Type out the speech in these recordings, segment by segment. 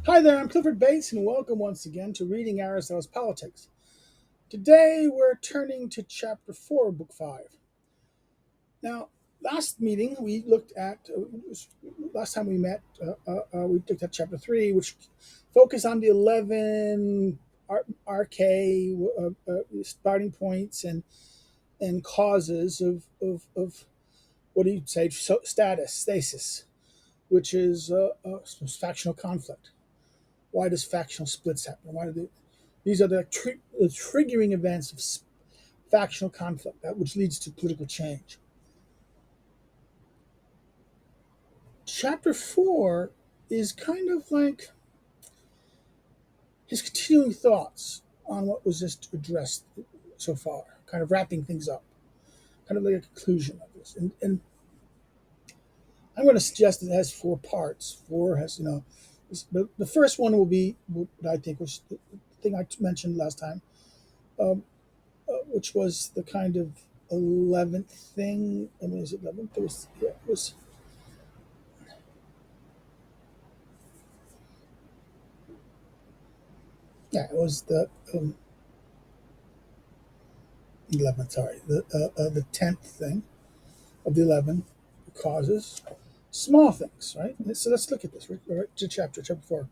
Hi there, I'm Clifford Bates, and welcome once again to Reading Aristotle's Politics. Today we're turning to Chapter 4, Book 5. Now, last meeting we looked at, last time we met, we looked at Chapter 3, which focused on the 11 RK starting points and causes of what do you say, stasis, which is factional conflict. Why does factional splits happen? These are the triggering events of factional conflict, which leads to political change. Chapter 4 is kind of like his continuing thoughts on what was just addressed so far, kind of wrapping things up, kind of like a conclusion of this. And I'm going to suggest that it has four parts. Four has, the first one will be what I think was the thing I mentioned last time, which was the kind of 11th thing. I mean, is it 11th? It was the 11th. Sorry, the 10th thing of the 11 causes. Small things, right? So let's look at this. Right to chapter 4.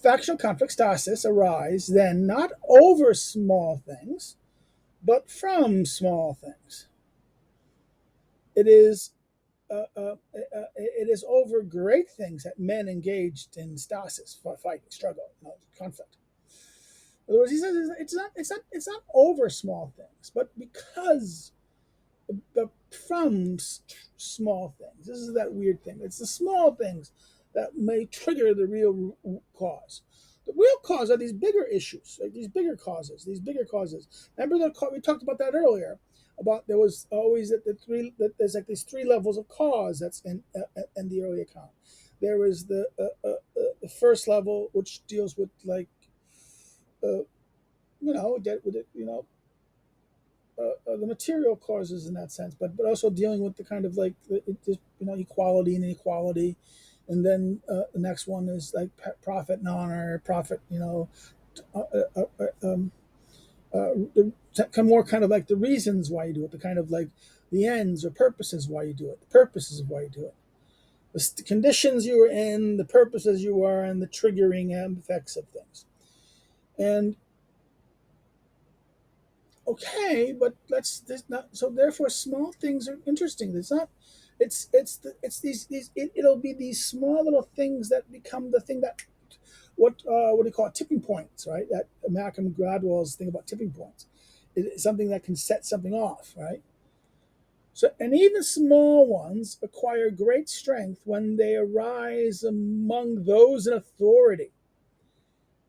Factional conflicts, stasis, arise then not over small things, but from small things. It is over great things that men engaged in stasis, fighting, struggle, conflict. In other words, he says it's not over small things, but because from small things. This is that weird thing. It's the small things that may trigger the real cause. The real cause are these bigger issues, right? These bigger causes. Remember we talked about that earlier. About there was always that there's like these three levels of cause that's in the early account. There is the first level, which deals with like the material causes in that sense, but also dealing with the kind of like equality and inequality, and then the next one is like profit and honor, profit, uh, uh, uh, um, more kind of like the reasons why you do it, the kind of like the ends or purposes why you do it, the purposes of why you do it, the conditions you are in, the purposes you are, and the triggering effects of things, and okay, but not so. Therefore, small things are interesting. It's not. It's these it'll be these small little things that become the thing that what do you call it, tipping points, right? That Malcolm Gladwell's thing about tipping points. It's something that can set something off, right? So, and even small ones acquire great strength when they arise among those in authority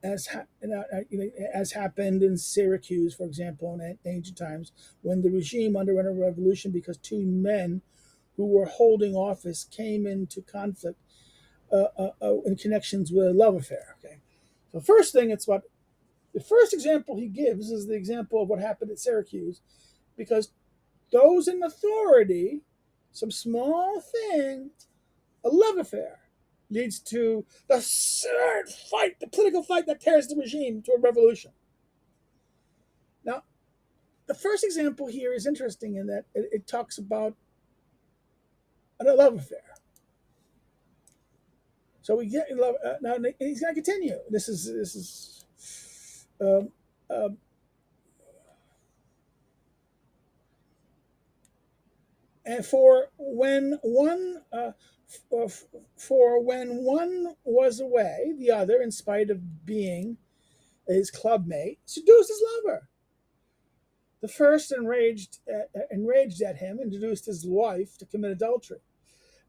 as happened in Syracuse, for example, in ancient times, when the regime underwent a revolution because two men who were holding office came into conflict in connections with a love affair. Okay, so first thing, it's what the first example he gives is the example of what happened at Syracuse, because those in authority, some small thing, a love affair, leads to the fight, the political fight that tears the regime to a revolution. Now, the first example here is interesting in that it talks about a love affair. So we get love. Now he's going to continue. This is um, um, and for when one was away, the other, in spite of being his clubmate, seduced his lover. The first, enraged at him, introduced his wife to commit adultery.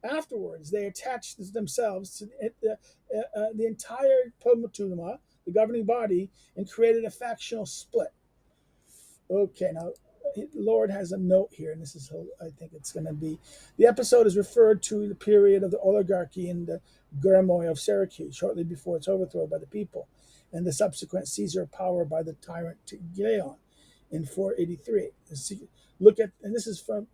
Afterwards, they attached themselves to the entire Pomatuma, the governing body, and created a factional split. Okay, now Lord has a note here, and this is how I think it's going to be. The episode is referred to the period of the oligarchy in the Gurmoi of Syracuse, shortly before its overthrow by the people, and the subsequent seizure of power by the tyrant Gileon in 483. Look at, and this is from,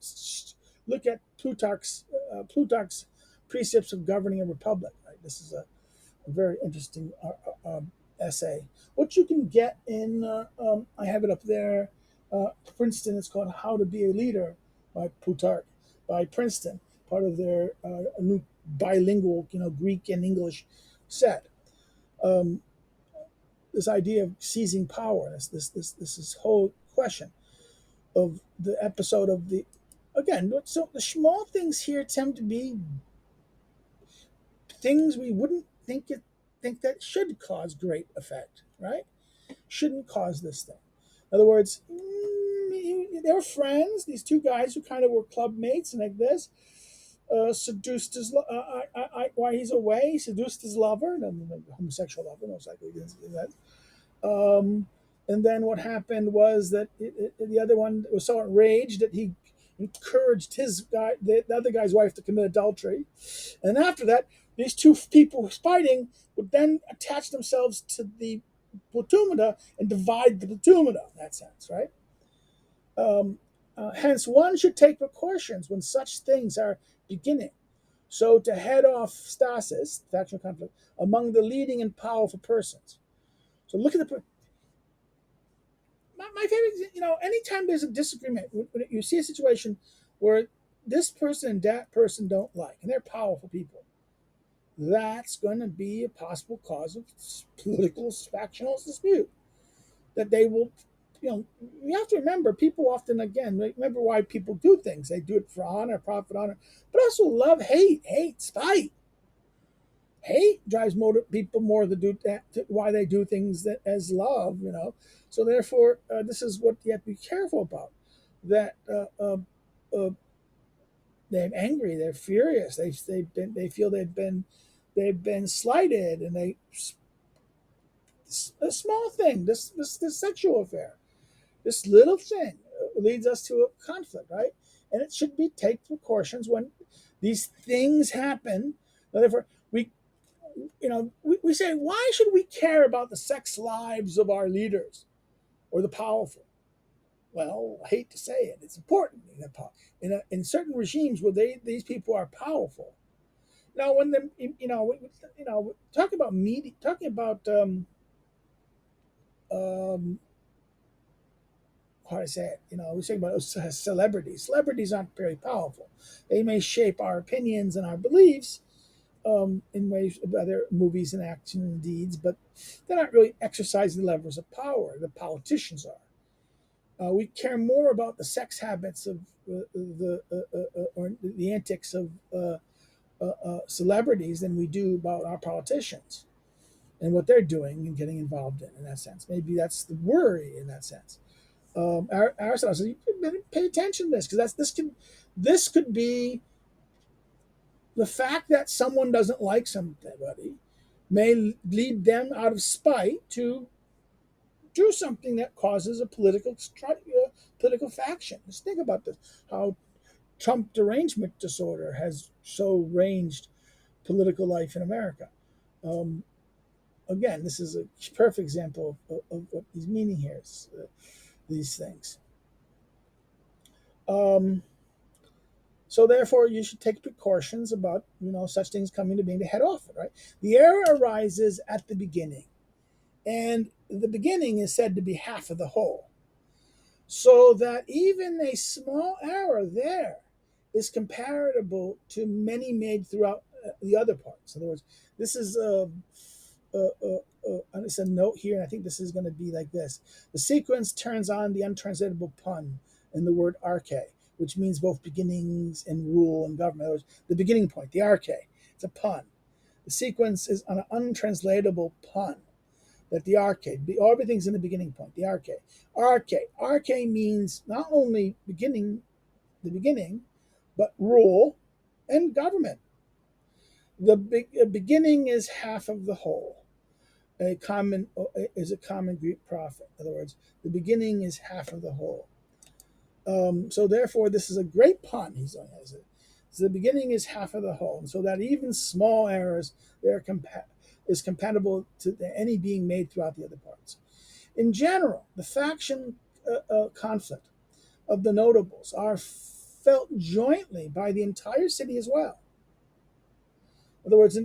look at Plutarch's precepts of governing a republic. Right? This is A very interesting essay. What you can get in, I have it up there, Princeton. It's called "How to Be a Leader" by Plutarch, by Princeton, part of their new bilingual, Greek and English set. Um, this idea of seizing power, this whole question of the episode of the, again. So the small things here tend to be things we wouldn't think that should cause great effect, right? Shouldn't cause this thing. In other words, they were friends. These two guys who kind of were club mates and like this. Seduced his while he's away. He seduced his lover, homosexual lover, most likely. He didn't do that. And then what happened was that the other one was so enraged that he encouraged his guy, the other guy's wife, to commit adultery. And after that, these two people fighting would then attach themselves to the plutumina and divide the plutumina in that sense, right? Hence, one should take precautions when such things are beginning. So to head off stasis, factional conflict, among the leading and powerful persons. So look at my favorite, anytime there's a disagreement, when you see a situation where this person and that person don't like, and they're powerful people, that's going to be a possible cause of political factional dispute. That they will, you have to remember, people often, again, remember why people do things. They do it for honor, profit, honor, but also love, hate, spite. Hate drives people more to do that, why they do things that as love. So therefore, this is what you have to be careful about. That uh, they're angry, they're furious, they feel they've been slighted, and a small thing, this sexual affair, this little thing leads us to a conflict, right? And it should be take precautions when these things happen. Therefore, we say, why should we care about the sex lives of our leaders or the powerful? Well, I hate to say it, it's important in certain regimes where these people are powerful. Now, when the talking about media, talking about um, how do I say it? We say about celebrities. Celebrities aren't very powerful. They may shape our opinions and our beliefs in ways of other movies and action and deeds, but they're not really exercising levers of power. The politicians are. We care more about the sex habits of or the antics of celebrities than we do about our politicians and what they're doing and getting involved in that sense. Maybe that's the worry in that sense. Aristotle says you better pay attention to this because this could be the fact that someone doesn't like somebody may lead them out of spite to do something that causes a political faction. Just think about this: how Trump derangement disorder has so ranged political life in America. Um, Again, this is a perfect example of what he's meaning here. These things. Um, so therefore, you should take precautions about such things coming to being to head off it. Right. The error arises at the beginning, and the beginning is said to be half of the whole. So that even a small error there is comparable to many made throughout the other parts. In other words, this is it's a note here, and I think this is going to be like this. The sequence turns on the untranslatable pun in the word arche, which means both beginnings and rule and government. In other words, the beginning point, the arche, it's a pun. The sequence is on an untranslatable pun that the arche, everything's in the beginning point, the arche. Arche means not only the beginning, but rule and government. The beginning is half of the whole. A common is a common Greek prophet. In other words, the beginning is half of the whole. So therefore, this is a great pun. He's on it. So the beginning is half of the whole, and so that even small errors is compatible to any being made throughout the other parts. In general, the faction conflict of the notables are felt jointly by the entire city as well. In other words,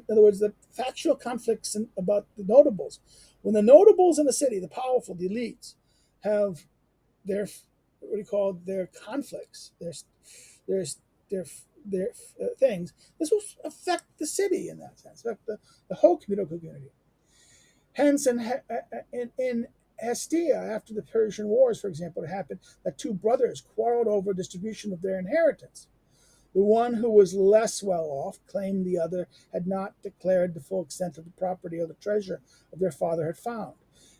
the factional conflicts about the notables. When the notables in the city, the powerful, the elites, have their what do you call their conflicts, their their their things. This will affect the city in that sense, affect the whole community. Hence, in Hestia, after the Persian Wars, for example, it happened that two brothers quarreled over distribution of their inheritance. The one who was less well off claimed the other had not declared the full extent of the property or the treasure of their father had found,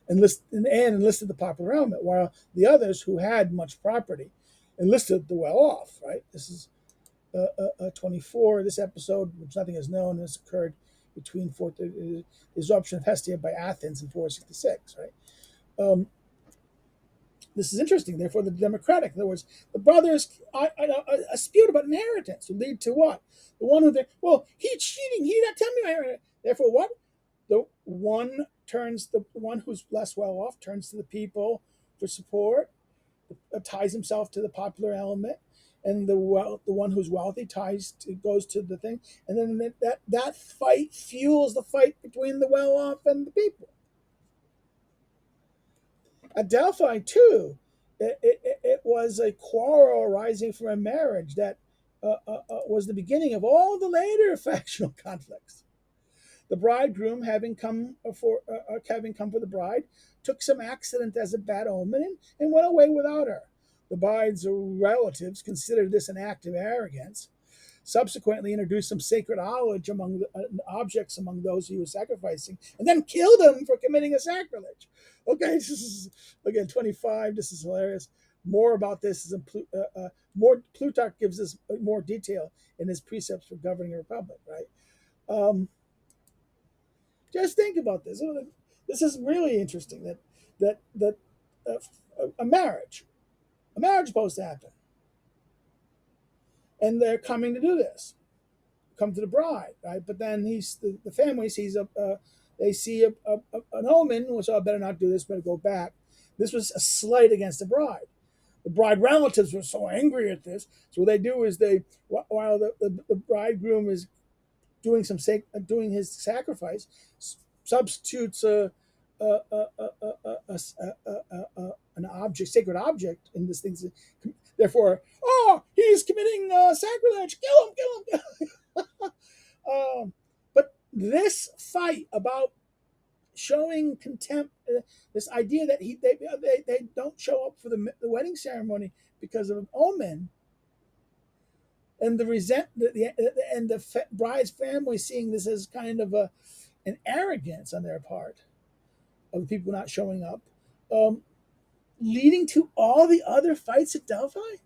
and enlisted the popular element, while the others, who had much property, enlisted the well off. Right. This is 24. This episode, which nothing is known, has occurred between the disruption of Hestia by Athens in 466. Right. Um, this is interesting. Therefore, the democratic, in other words, the brothers a dispute about inheritance would lead to what? The one who he's cheating. He not telling me my inheritance. Therefore, what? The one who's less well off turns to the people for support, ties himself to the popular element, and the one who's wealthy goes to the thing, and then that fight fuels the fight between the well off and the people. At Delphi, too, it was a quarrel arising from a marriage that was the beginning of all the later factional conflicts. The bridegroom, having come for the bride, took some accident as a bad omen and went away without her. The bride's relatives considered this an act of arrogance, subsequently introduced some sacred objects among those he was sacrificing, and then killed him for committing a sacrilege. Okay, this is again 25. This is hilarious. More about this is more. Plutarch gives us more detail in his precepts for governing a republic. Right. Just think about this. This is really interesting. That a marriage is supposed to happen, and they're coming to do this. Come to the bride, right? But then the family sees they see an omen, which I better not do this, better go back. This was a slight against the bride. The bride relatives were so angry at this, so what they do is while the bridegroom is doing his sacrifice, substitutes an object, sacred object, in this thing. Therefore, he's committing sacrilege. Kill him. But this fight about showing contempt, this idea that they don't show up for the wedding ceremony because of an omen, and the bride's family seeing this as kind of an arrogance on their part of the people not showing up, um, leading to all the other fights at Delphi.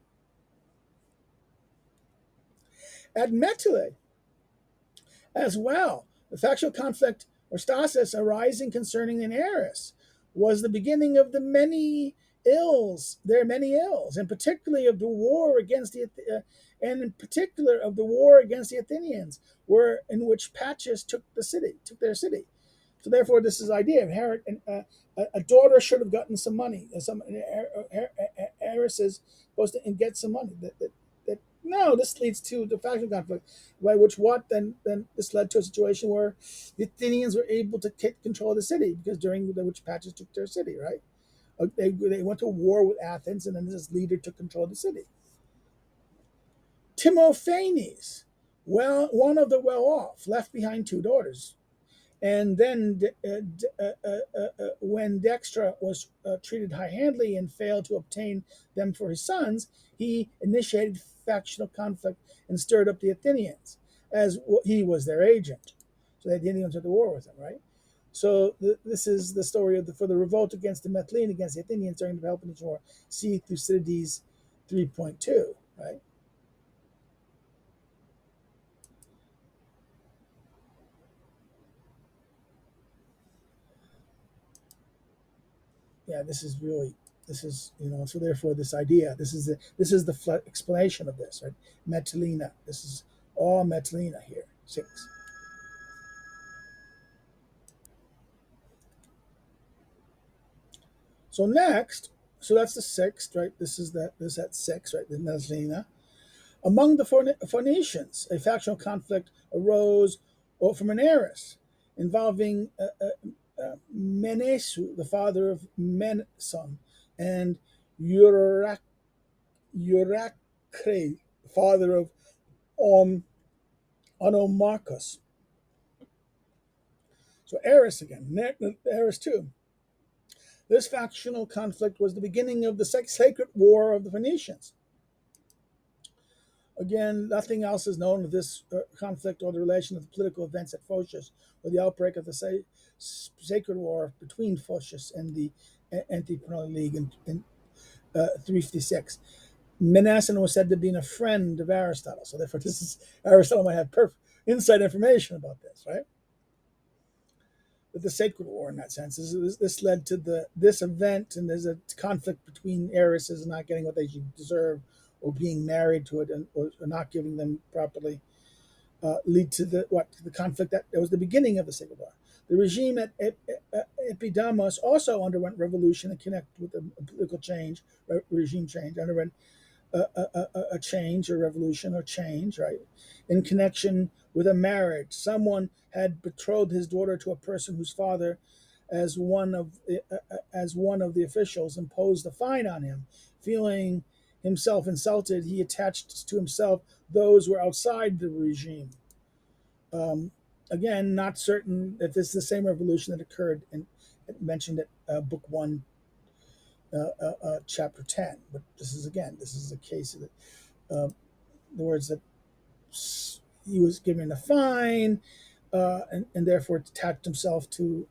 At Metile, as well, the factional conflict or stasis arising concerning an heiress was the beginning of the many ills, and particularly of the war against the Athenians, in which Patches took their city. So therefore, this is the idea of a daughter should have gotten some money. Some heiresses supposed to get some money. No, this leads to the factional conflict, by then this led to a situation where the Athenians were able to take control of the city because during which Patches took their city, right? They went to war with Athens, and then this leader took control of the city. Timophanes, one of the well-off, left behind two daughters. And then, when Dextra was treated high-handedly and failed to obtain them for his sons, he initiated factional conflict and stirred up the Athenians, as he was their agent. So the Athenians went to war with him, right? So this is the story for the revolt against the Methylene against the Athenians during the Peloponnesian War. See Thucydides 3.2, right? Yeah, so therefore this idea, this is the explanation of this, right? Metylena. This is all Metylena here. 6. So next, so that's the sixth, right? This at 6, right? The Metylena. Among the Phoenicians, a factional conflict arose or from an heiress involving Menesu, the father of Menson, and Eurycre, the father of um, Onomarchus. So Eris again, Eris too. This factional conflict was the beginning of the sacred war of the Phoenicians. Again, nothing else is known of this conflict or the relation of the political events at Phocis or the outbreak of the sacred war between Phocis and the Anti-Pernician League in 356. Menassan was said to be a friend of Aristotle, so therefore this is Aristotle might have perfect inside information about this, right? But the sacred war, in that sense, this led to this event, and there's a conflict between heiresses not getting what they should deserve, or being married to it, or not giving them properly, lead to the conflict that was the beginning of the sacred war. The regime at Epidamus also underwent revolution and connected with a political change, regime change, underwent a change or revolution or change, right? In connection with a marriage, someone had betrothed his daughter to a person whose father, as one of the officials, imposed a fine on him. Feeling himself insulted, he attached to himself those who were outside the regime. Again, not certain if this is the same revolution that occurred and mentioned at Book 1, Chapter 10. But this is a case of the words that he was given a fine, and therefore attached himself to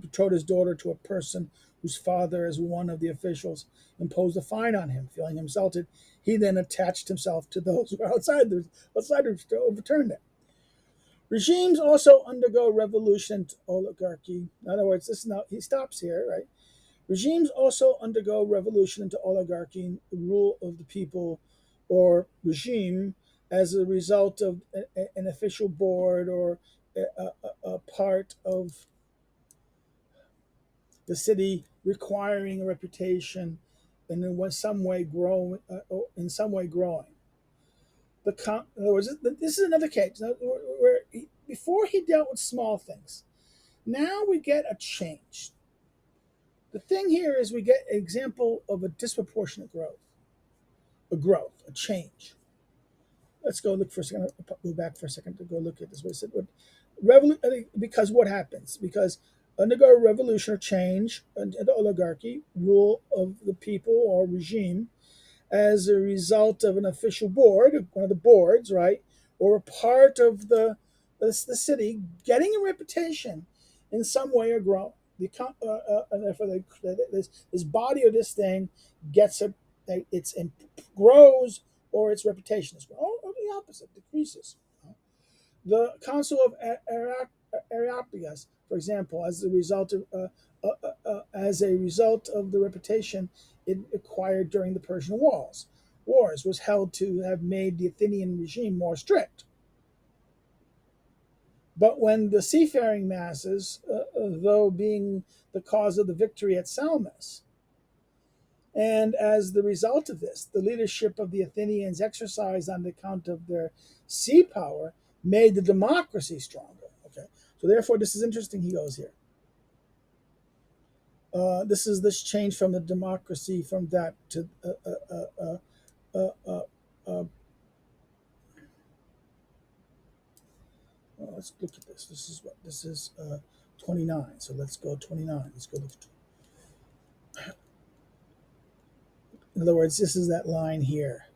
betrothed his daughter to a person whose father, as one of the officials, imposed a fine on him. Feeling insulted, he then attached himself to those who were outside to overturn it. Regimes also undergo revolution and oligarchy. In other words, he stops here, right? Regimes also undergo revolution into oligarchy and rule of the people or regime as a result of an official board or a part of the city requiring a reputation and in some way growing. In other words, this is another case where before he dealt with small things. Now we get a change. The thing here is we get an example of a disproportionate a change. Let's go look for a second. Go back for a second to go look at this. What I said. Because what happens? Because undergo a revolution or change, the oligarchy, rule of the people or regime, as a result of an official board, one of the boards, right, or a part of the city getting a reputation in some way or growing. And therefore, this body of this thing gets it grows, or its reputation is grown, or the opposite decreases. The Council of Areopagus, for example, as a result of the reputation it acquired during the Persian Wars, was held to have made the Athenian regime more strict. But when the seafaring masses, though being the cause of the victory at Salamis, and as the result of this, the leadership of the Athenians exercised on the account of their sea power made the democracy stronger. Okay, so therefore, this is interesting. He goes here. This is this change from the democracy from that to let's look at this. This is 29. So let's go 29. Let's go look at. In other words, this is that line here.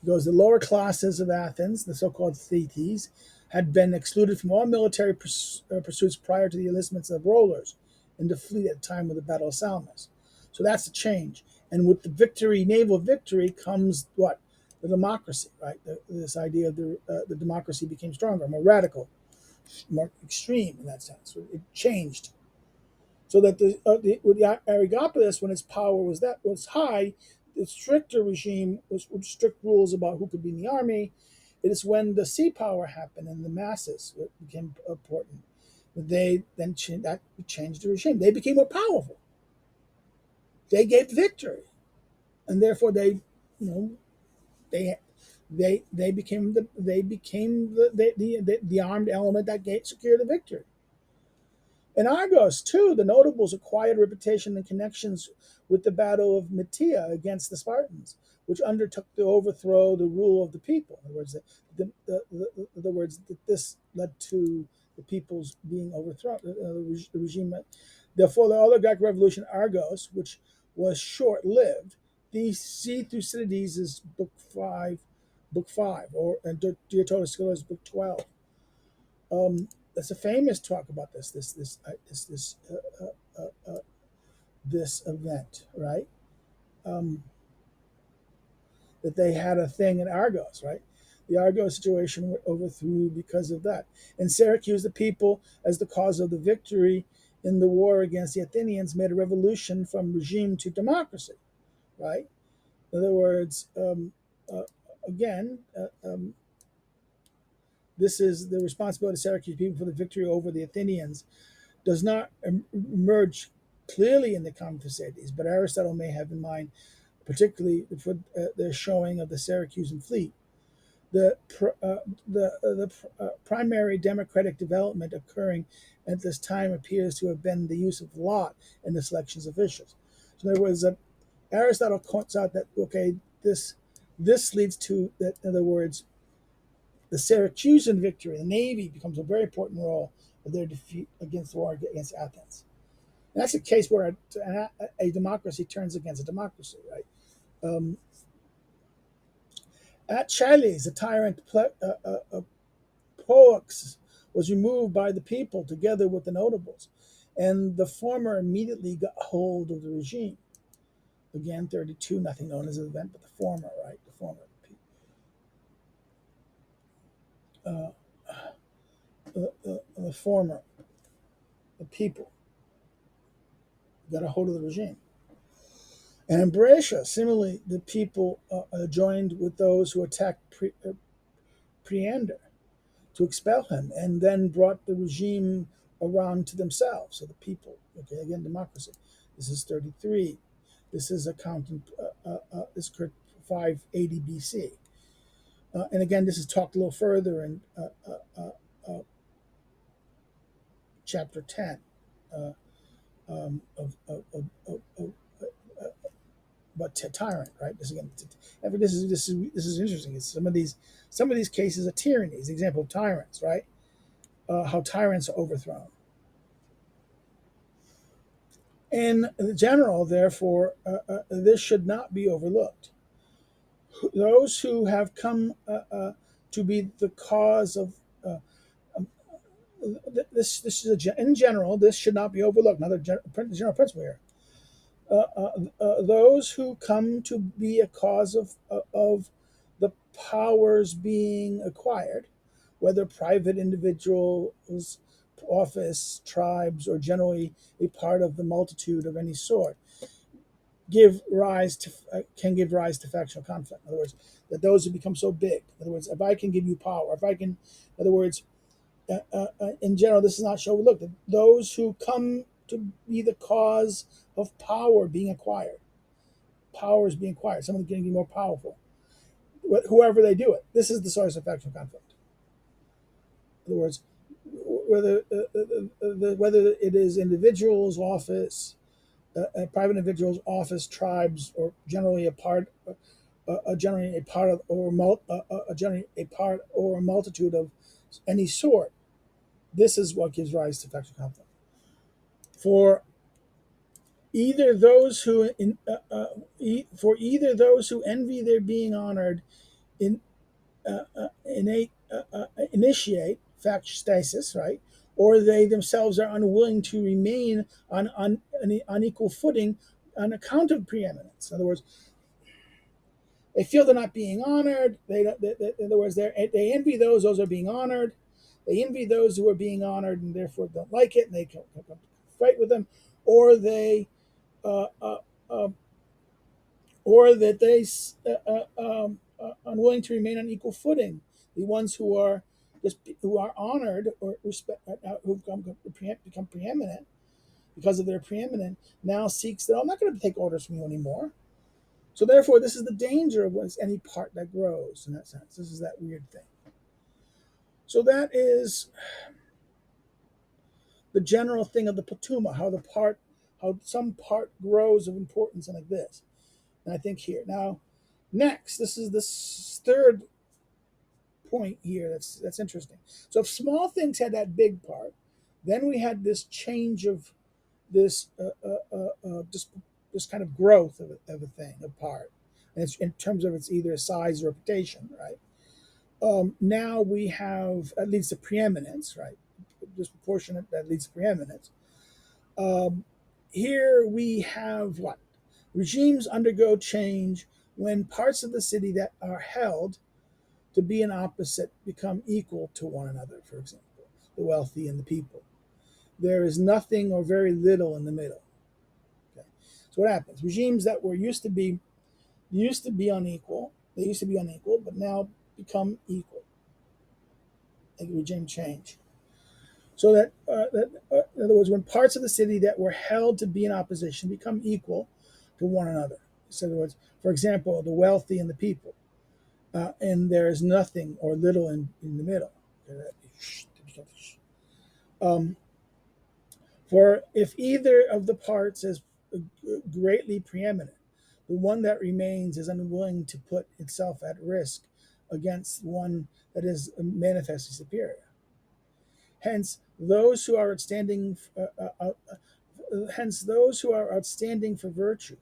It goes, the lower classes of Athens, the so-called thetes, had been excluded from all military pursuits prior to the enlistments of rowers in the fleet at the time of the Battle of Salamis. So that's the change. And with the naval victory, comes what? The democracy, right? This idea of the democracy became stronger, more radical, more extreme in that sense. It changed. So that with the Areopagus, when its power was high, the stricter regime was with strict rules about who could be in the army. It is when the sea power happened and the masses became important. They then changed the regime. They became more powerful. They gave victory, and therefore they they became the armed element that secured the victory. In Argos, too, the notables acquired reputation and connections with the Battle of Mytia against the Spartans, which undertook to overthrow the rule of the people. In other words, in other words, that this led to the people's being overthrown, the regime. Therefore, the oligarch revolution Argos, which was short-lived, the see Thucydides is book five, or and Diatotus book 12. That's a famous talk about this event, right? Um, that they had a thing in Argos, right? The Argos situation went overthrew because of that. In Syracuse, the people, as the cause of the victory in the war against the Athenians, made a revolution from regime to democracy, right? In other words, uh, again, this is the responsibility of Syracuse people for the victory over the Athenians does not emerge clearly in the Common Thucydides, but Aristotle may have in mind, particularly for the showing of the Syracusan fleet. The, primary democratic development occurring at this time appears to have been the use of lot in the selections of officials. So there was Aristotle points out that okay, this leads to that. In other words, the Syracusan victory, the navy becomes a very important role of their defeat against the war against Athens. And that's a case where a democracy turns against a democracy, right? Um, at Chiles, the tyrant Poux was removed by the people together with the notables, and the former immediately got hold of the regime. Again, 32, nothing known as an event, but the former, right? The former. Uh, the former, the people, got a hold of the regime. And in Boeotia, similarly, the people joined with those who attacked Priander to expel him and then brought the regime around to themselves. So the people, okay, again, democracy. This is 33. This is accounting, this occurred 580 BC. And again, this is talked a little further in chapter 10 of but tyrant, right? This again, this is interesting. It's some of these cases of tyranny. Is the example of tyrants, right? How tyrants are overthrown. In general, therefore, this should not be overlooked. Those who have come to be the cause of um, this is in general, this should not be overlooked. Another general principle here. Those who come to be a cause of the powers being acquired, whether private individuals, office, tribes, or generally a part of the multitude of any sort, can give rise to factional conflict. In other words, that those who become so big. In other words, if I can give you power, if I can, in other words, in general, this is not show overlooked. Those who come to be the cause of power being acquired, power is being acquired. Someone's getting more powerful. Whoever they do it, this is the source of factional conflict. In other words, whether it is individuals, office, private individuals, office, tribes, or generally generally a part of, or generally a part or a multitude of any sort. This is what gives rise to factional conflict. For either those who for either those who envy their being honored in innate initiate facstasis, right, or they themselves are unwilling to remain on an unequal footing on account of preeminence. In other words, they feel they're not being honored. In other words, they envy those are being honored. They envy those who are being honored and therefore don't like it, and they can fight with them, or they uh, uh, uh, or that they unwilling to remain on equal footing. The ones who are honored or respect, who've become preeminent because of their preeminent, now seeks that I'm not going to take orders from you anymore. So therefore, this is the danger of any part that grows in that sense. This is that weird thing. So that is the general thing of the patuma, how some part grows of importance and like this. And I think here. Now, next, this is the third point here that's interesting. So if small things had that big part, then we had this change of this this kind of growth of a thing, a part, and it's in terms of its either size or reputation, right? Now we have at least a preeminence, right? Disproportionate that leads to preeminence. Um, Here we have what? Regimes undergo change when parts of the city that are held to be an opposite become equal to one another, for example, the wealthy and the people. There is nothing or very little in the middle. Okay. So what happens? Regimes that were used to be unequal, they used to be unequal, but now become equal. Like regime change. So in other words, when parts of the city that were held to be in opposition become equal to one another. So in other words, for example, the wealthy and the people, and there is nothing or little in the middle. Um, for if either of the parts is greatly preeminent, the one that remains is unwilling to put itself at risk against one that is manifestly superior. Hence, those who are outstanding, hence those who are outstanding for virtue,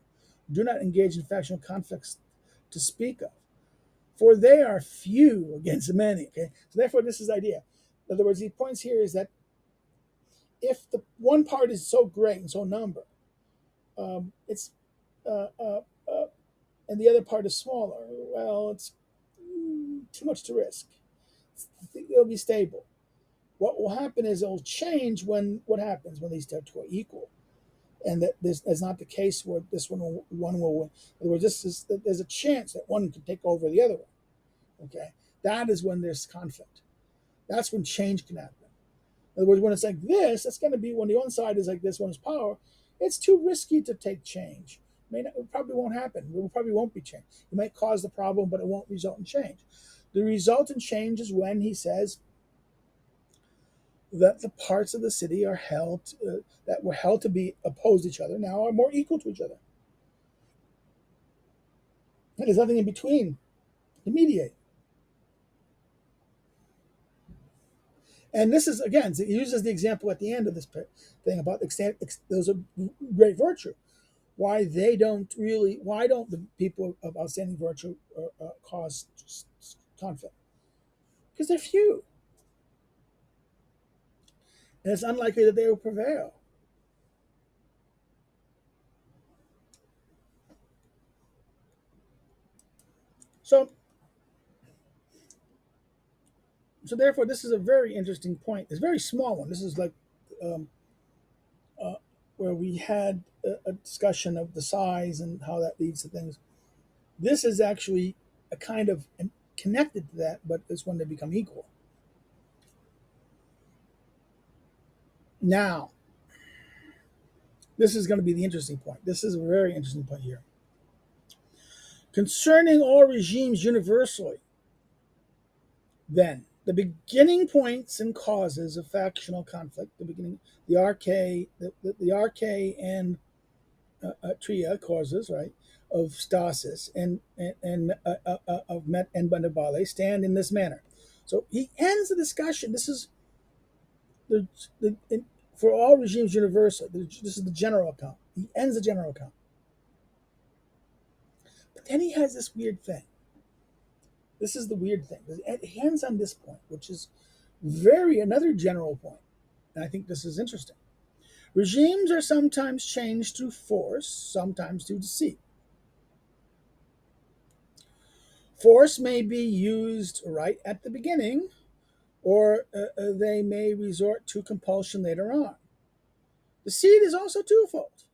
do not engage in factional conflicts to speak of, for they are few against many. Okay, so therefore, this is the idea. In other words, he points here is that if the one part is so great and so number, it's uh, uh, uh, and the other part is smaller. Well, it's too much to risk. It'll be stable. What will happen is it'll change when what happens when these two are equal, and that this is not the case where one will win. In other words, there's a chance that one can take over the other one. Okay, that is when there's conflict. That's when change can happen. In other words, when it's like this, that's going to be when the one side is like this, one is power. It's too risky to take change. It probably won't happen. It probably won't be change. It might cause the problem, but it won't result in change. The result in change is when he says that the parts of the city are held that were held to be opposed to each other now are more equal to each other. And there's nothing in between to mediate. And this is again, he uses the example at the end of this thing about those are great virtue. Why don't the people of outstanding virtue cause conflict? Because they're few, and it's unlikely that they will prevail. So, so therefore, this is a very interesting point. It's a very small one. This is like um, uh, where we had a discussion of the size and how that leads to things. This is actually a kind of connected to that, but it's when they become equal. Now, this is going to be the interesting point. This is a very interesting point here. Concerning all regimes universally, then, the beginning points and causes of factional conflict, the RK, the RK and tria causes, right, of stasis and of met and bandabale stand in this manner. So he ends the discussion. This is the for all regimes universal. This is the general account. He ends the general account. But then he has this weird thing. This is the weird thing. It ends on this point, which is another general point. And I think this is interesting. Regimes are sometimes changed through force, sometimes through deceit. Force may be used right at the beginning, or they may resort to compulsion later on. Deceit is also twofold.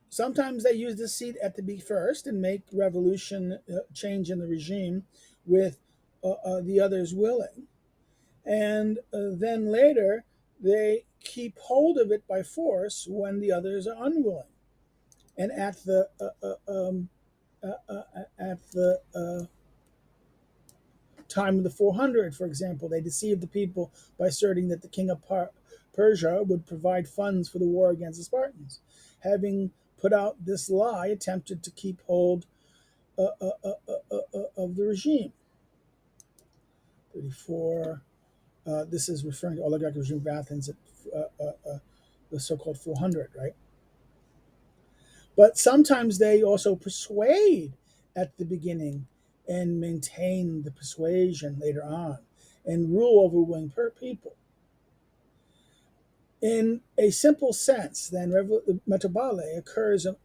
Sometimes they use deceit at the first and make revolution change in the regime with the others willing. And then later, they keep hold of it by force when the others are unwilling. And at the time of the 400, for example, they deceived the people by asserting that the king of Persia would provide funds for the war against the Spartans. Having put out this lie, attempted to keep hold of the regime. 34. This is referring to oligarchic regime of Athens at the so-called 400, right? But sometimes they also persuade at the beginning and maintain the persuasion later on and rule over willing people. In a simple sense, then, metabole occurs in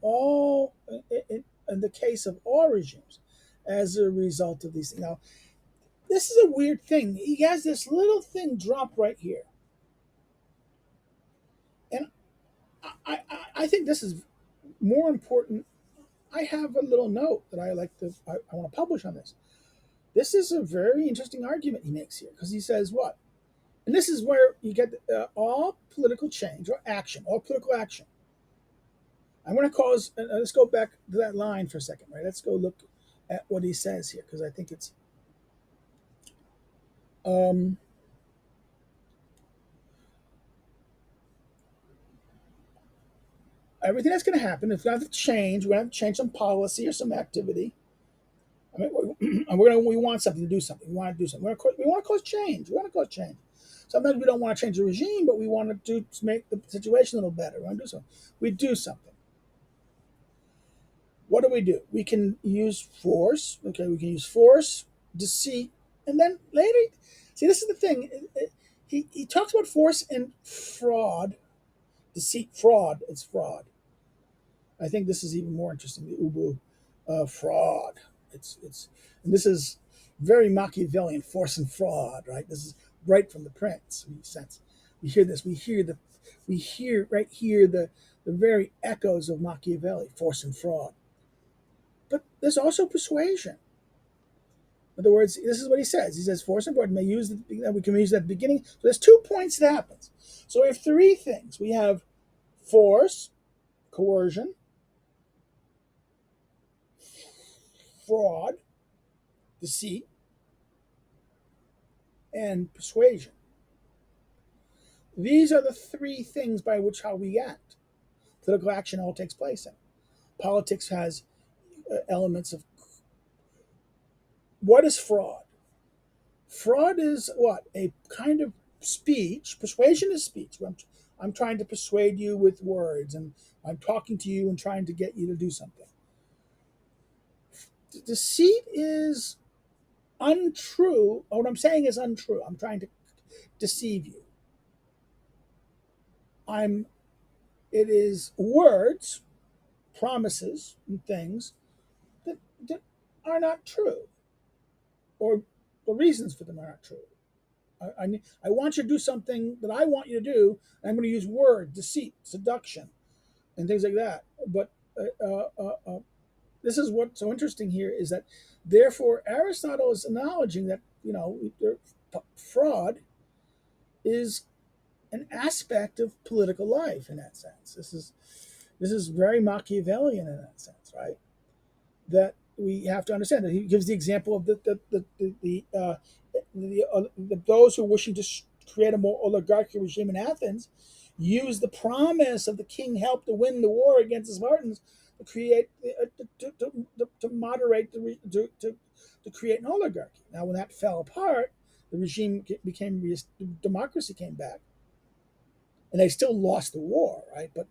the case of all regimes as a result of these things. Now, this is a weird thing. He has this little thing drop right here. And I think this is more important. I have a little note that I want to publish on this. This is a very interesting argument he makes here because he says what? And this is where you get all political change or action, all political action. I'm going to cause, let's go back to that line for a second, right? Let's go look at what he says here because I think it's, um, everything that's going to happen, if we have to change, we're going to have to change some policy or some activity. I mean, we want something to do something. We want to do something. We want to cause change. We want to cause change. Sometimes we don't want to change the regime, but we want to make the situation a little better. We want to do something. We do something. What do? We can use force. Okay, we can use force, deceit, and then later. See, this is the thing. He talks about force and fraud, deceit, fraud. It's fraud. I think this is even more interesting. The Ubu fraud. It's and this is very Machiavellian, force and fraud, right? This is right from the Prince. In sense, we hear this. We hear right here the very echoes of Machiavelli, force and fraud. But there's also persuasion. In other words, this is what he says. He says force and fraud may use we can use that at the beginning. So there's 2 points that happens. So we have 3 things. We have force, coercion, fraud, deceit, and persuasion. These are the 3 things by which how we act. Political action all takes place in. Politics has elements of what is fraud? Fraud is what? A kind of speech. Persuasion is speech. I'm trying to persuade you with words, and I'm talking to you and trying to get you to do something. Deceit is untrue. What I'm saying is untrue. I'm trying to deceive you. I'm. It is words, promises, and things that are not true, or the reasons for them are not true. I want you to do something that I want you to do, and I'm going to use word, deceit, seduction, and things like that. But this is what's so interesting here is that, therefore, Aristotle is acknowledging that fraud is an aspect of political life in that sense. This is very Machiavellian in that sense, right? That we have to understand that he gives the example of those who are wishing to create a more oligarchical regime in Athens use the promise of the king help to win the war against the Spartans to create to moderate to create an oligarchy. Now, when that fell apart, the regime became democracy came back, and they still lost the war, right? But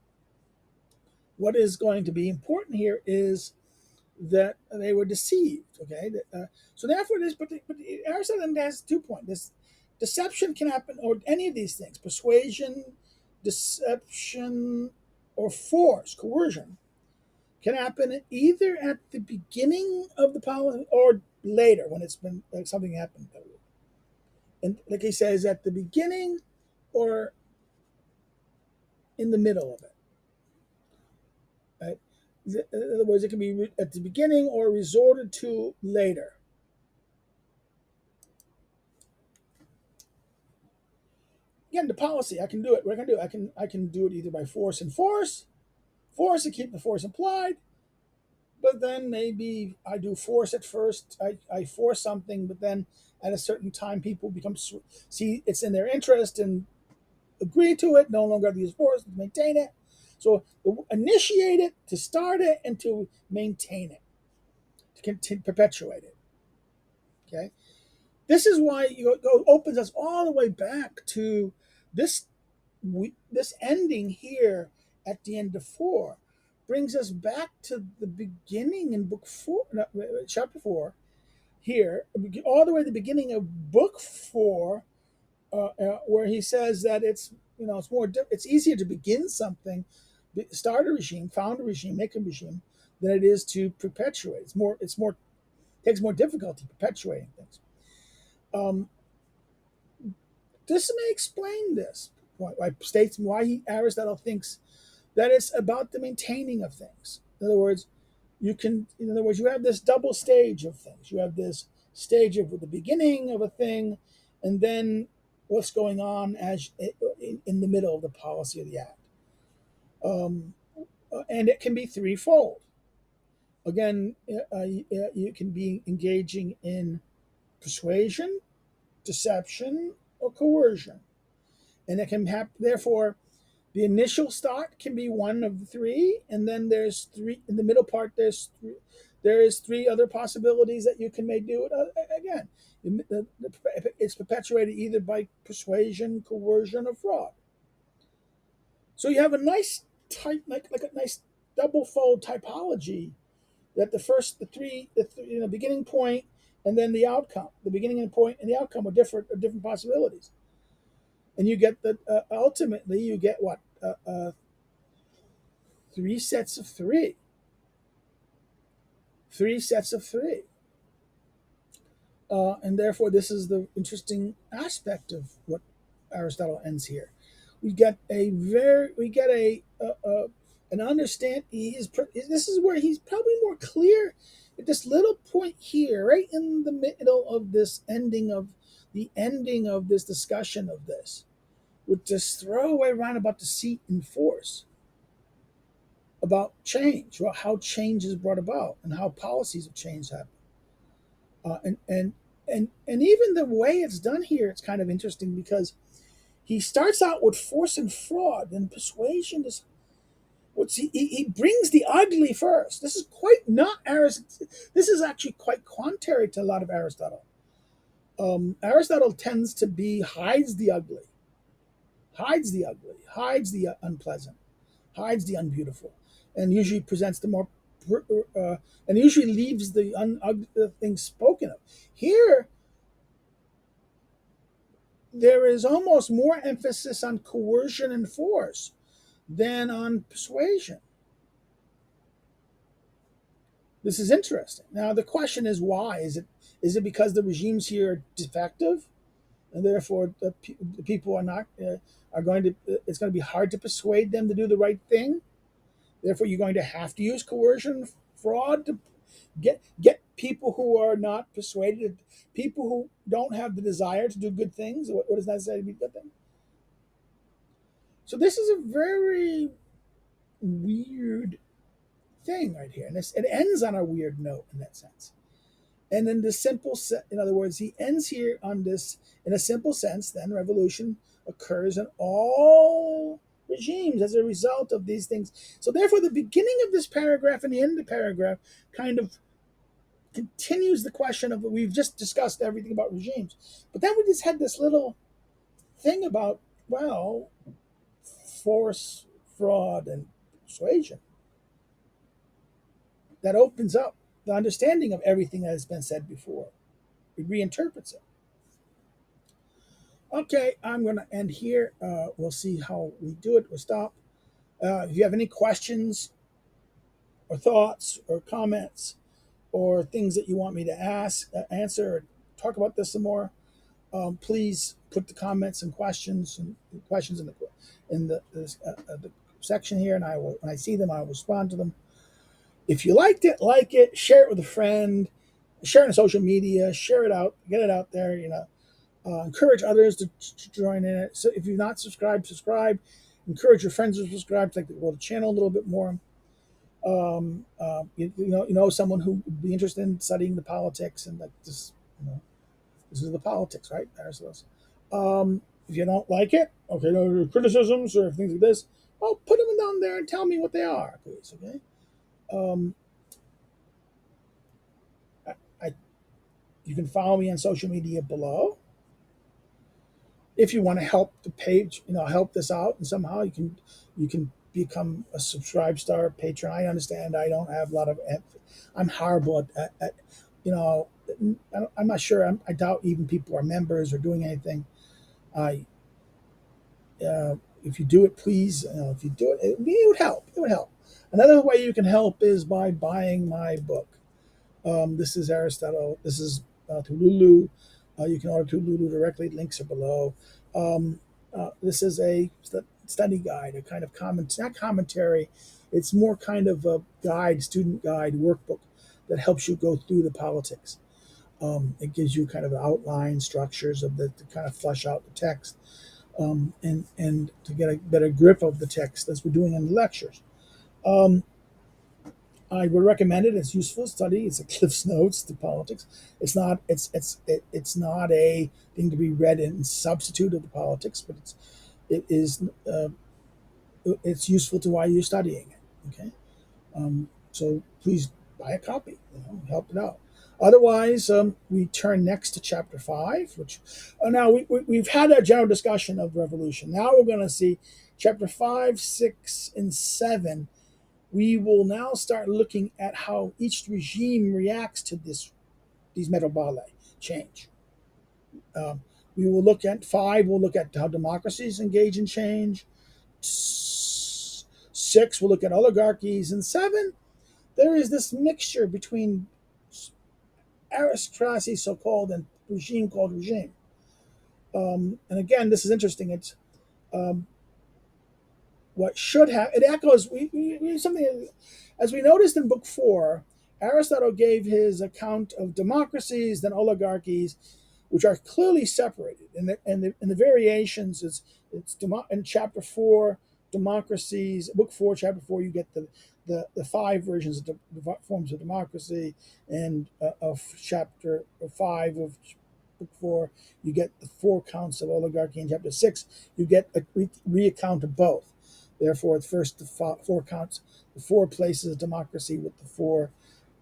what is going to be important here is that they were deceived. Okay, so therefore, but Aristotle has 2 points. This deception can happen, or any of these things: persuasion, deception, or force, coercion, can happen either at the beginning of the policy or later when it's been something happened. And like he says, at the beginning or in the middle of it. Right? In other words, it can be at the beginning or resorted to later. Again, the policy, I can do it. What I can do, I can do it either by force and force to keep the force implied, but then maybe I do force at first. I force something, but then at a certain time, people become see it's in their interest and agree to it. No longer have to use force to maintain it. So initiate it, to start it, and to maintain it, to continue, perpetuate it. Okay, this is why opens us all the way back to this this ending here at the end of 4 brings us back to the beginning in book 4, no, chapter 4 here, all the way to the beginning of book 4, where he says that it's it's easier to begin something, start a regime, found a regime, make a regime, than it is to perpetuate. It's more takes more difficulty perpetuating things. Um, this may explain this. Why states why Aristotle thinks that it's about the maintaining of things. In other words, you have this double stage of things. You have this stage of the beginning of a thing, and then what's going on as in the middle of the policy of the act. And it can be threefold. Again, you can be engaging in persuasion, deception, or coercion, and it can have therefore the initial start can be one of the three, and then there's three in the middle part. There is three other possibilities that you can may do it again. It's perpetuated either by persuasion, coercion, or fraud. So you have a nice type, like a nice double fold typology that the three, beginning point, and then the outcome. The beginning and point and the outcome are different possibilities, and you get that ultimately you get what three sets of three sets of three, and therefore this is the interesting aspect of what Aristotle ends here. We get an understand. This is where he's probably more clear at this little point here, right in the middle of this ending of this discussion of this, with this throwaway round about deceit and force, about change, about how change is brought about and how policies of change happen. And even the way it's done here, it's kind of interesting because he starts out with force and fraud and persuasion. He brings the ugly first. This is quite not Aristotle. This is actually quite contrary to a lot of Aristotle. Aristotle tends to be hides the unpleasant, hides the unbeautiful, and usually presents the more and usually leaves the things spoken of. Here, there is almost more emphasis on coercion and force than on persuasion. This is interesting. Now, the question is why? Is it because the regimes here are defective, and therefore the people are not are going to? It's going to be hard to persuade them to do the right thing. Therefore, you're going to have to use coercion, fraud to get people who are not persuaded, people who don't have the desire to do good things. What does that say to be good thing? So this is a very weird thing right here, and it ends on a weird note in that sense. And then the in other words, he ends here on this in a simple sense. Then revolution occurs in all regimes as a result of these things. So therefore, the beginning of this paragraph and the end of the paragraph kind of continues the question of we've just discussed everything about regimes, but then we just had this little thing about force, fraud, and persuasion that opens up the understanding of everything that has been said before. It reinterprets it. Okay, I'm going to end here. We'll see how we do it. We'll stop. If you have any questions or thoughts or comments or things that you want me to answer, or talk about this some more, please put the comments and questions in the section here, and when I see them, I will respond to them. If you liked it, like it, share it with a friend, share it on social media, share it out, get it out there. Encourage others to join in it. So if you're not subscribed, subscribe. Encourage your friends to subscribe to grow the channel a little bit more. You know someone who would be interested in studying the politics and like this, this is the politics, right? Aristotle's. If you don't like it, okay, no criticisms or things like this, well, put them down there and tell me what they are, please. Okay. Um, I, I, you can follow me on social media below. If you want to help the page, help this out, and somehow you can become a subscribe star patron. I understand I don't have a lot of. I'm horrible at you know. I'm not sure. I doubt even people are members or doing anything. I if you do it, please. If you do it, it would help. It would help. Another way you can help is by buying my book. This is Aristotle. This is Tululu. You can order Tululu directly. Links are below. This is a study guide, a kind of not commentary. It's more kind of a guide, student guide, workbook that helps you go through the politics. It gives you kind of outline structures of to kind of flesh out the text, and to get a better grip of the text as we're doing in the lectures. Um, I would recommend it. It's useful study. It's a Cliff's Notes to politics. It's not a thing to be read in substitute of the politics, but it is it's useful to why you're studying it. Okay, so please buy a copy. Help it out. Otherwise, we turn next to chapter 5, which now we've had a general discussion of revolution. Now we're going to see chapter 5, 6, and 7. We will now start looking at how each regime reacts to these metabole change. Um, we will look at 5. We'll look at how democracies engage in change. 6. We'll look at oligarchies, and 7. There is this mixture between aristocracy, so-called, and regime called regime. And again, this is interesting. It's um, what should have it echoes something as we noticed in book 4. Aristotle gave his account of democracies, then oligarchies, which are clearly separated, and the variations is in chapter 4 democracies. Book 4, chapter 4, you get the 5 versions of the forms of democracy, and of chapter 5 of book 4 you get the 4 counts of oligarchy. In chapter 6 you get a reaccount of both. Therefore, first the 4 counts, the 4 places of democracy with the 4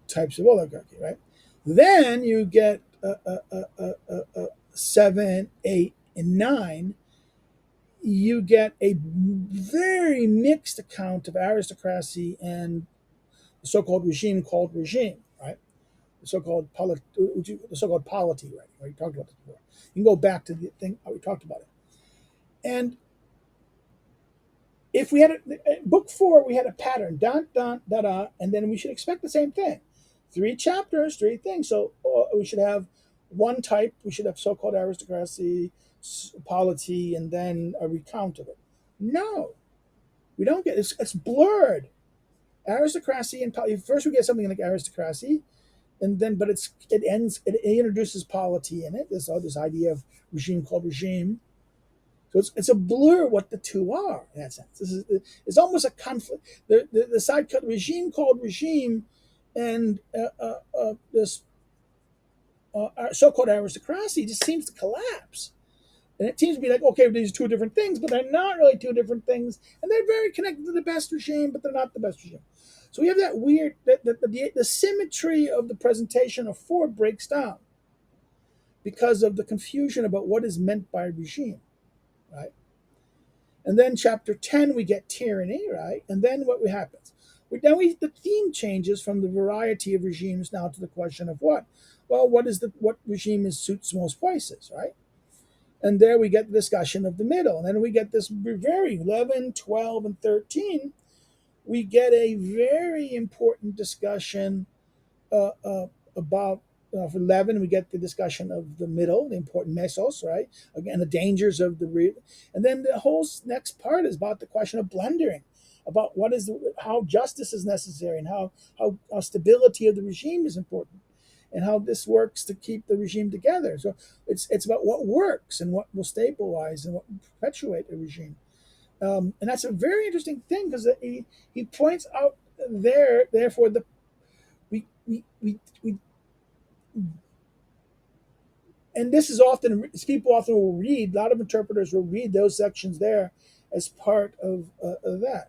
types of oligarchy, right? Then you get 7, 8, and 9. You get a very mixed account of aristocracy and the so-called regime called regime, right? The so-called polity, right? We talked about this before. You can go back to the thing how we talked about it. And if we had book 4, we had a pattern, dun dun da da, and then we should expect the same thing. 3 chapters, 3 things. So we should have one type. We should have so-called aristocracy, polity, and then a recount of it. No, we don't get it's blurred. Aristocracy and polity. First, we get something like aristocracy, and then but it introduces polity in it. This idea of regime called regime. So it's a blur what the two are in that sense. It's almost a conflict. The side cut regime called regime, and this so-called aristocracy just seems to collapse. And it seems to be like, okay, these are 2 different things, but they're not really 2 different things, and they're very connected to the best regime, but they're not the best regime. So we have that weird the symmetry of the presentation of 4 breaks down because of the confusion about what is meant by regime, right? And then chapter 10, we get tyranny, right? And then what happens? The theme changes from the variety of regimes now to the question of what? Well, what regime suits most places, right? And there we get the discussion of the middle. And then we get this very 11, 12, and 13. We get a very important discussion uh, uh, about for 11, we get the discussion of the middle, the important mesos, right? Again, the dangers of the real. And then the whole next part is about the question of blundering, about how justice is necessary and how stability of the regime is important. and how this works to keep the regime together. So it's about what works and what will stabilize and what will perpetuate a regime. And that's a very interesting thing because he points out there, therefore, we and this is often, people often will read, a lot of interpreters will read those sections there as part of that.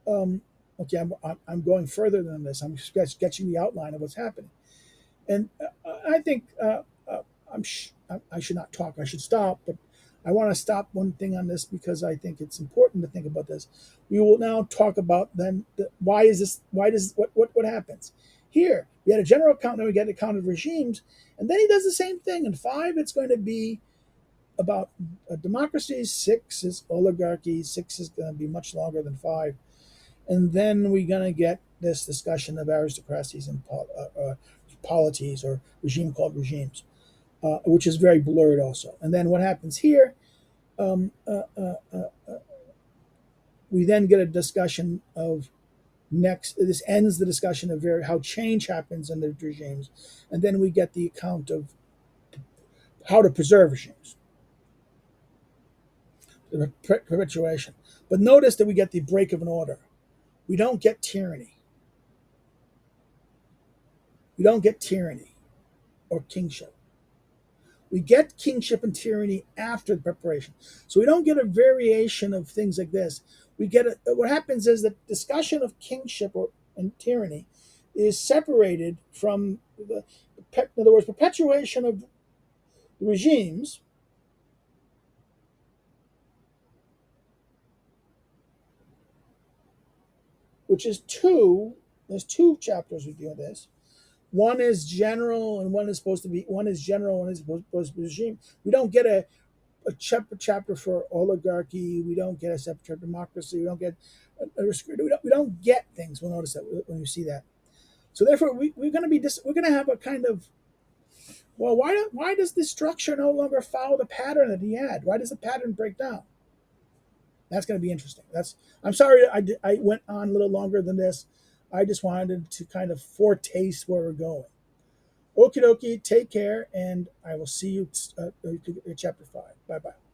Um, okay, I'm going further than this. I'm sketching the outline of what's happening. And I think I should not talk. I should stop. But I want to stop one thing on this because I think it's important to think about this. We will now talk about then why is this? Why does what happens here? We had a general account, then we get a count of regimes, and then he does the same thing. In five, it's going to be about democracies. Six is oligarchy. Six is going to be much longer than five, and then we're going to get this discussion of aristocracies and polities or regime called regimes, which is very blurred also. And then what happens here? Um, uh, uh, uh, we then get a discussion of next. This ends the discussion of how change happens in the regimes, and then we get the account of how to preserve regimes, the perpetuation. But notice that we get the break of an order. We don't get tyranny. We don't get tyranny or kingship. We get kingship and tyranny after the preparation. So we don't get a variation of things like this. We get what happens is that discussion of kingship and tyranny is separated from in other words, perpetuation of regimes, which is two. There's two chapters we deal with this. One is general, and one is supposed to be. One is general, one is supposed to be regime. We don't get a separate chapter for oligarchy. We don't get a separate chapter for democracy. We don't get we don't get things. We'll notice that when you see that. So therefore, we're going to be we're going to have a kind of, well, why does this structure no longer follow the pattern that he had? Why does the pattern break down? That's going to be interesting. I'm sorry I went on a little longer than this. I just wanted to kind of foretaste where we're going. Okie dokie, take care, and I will see you at chapter 5. Bye bye.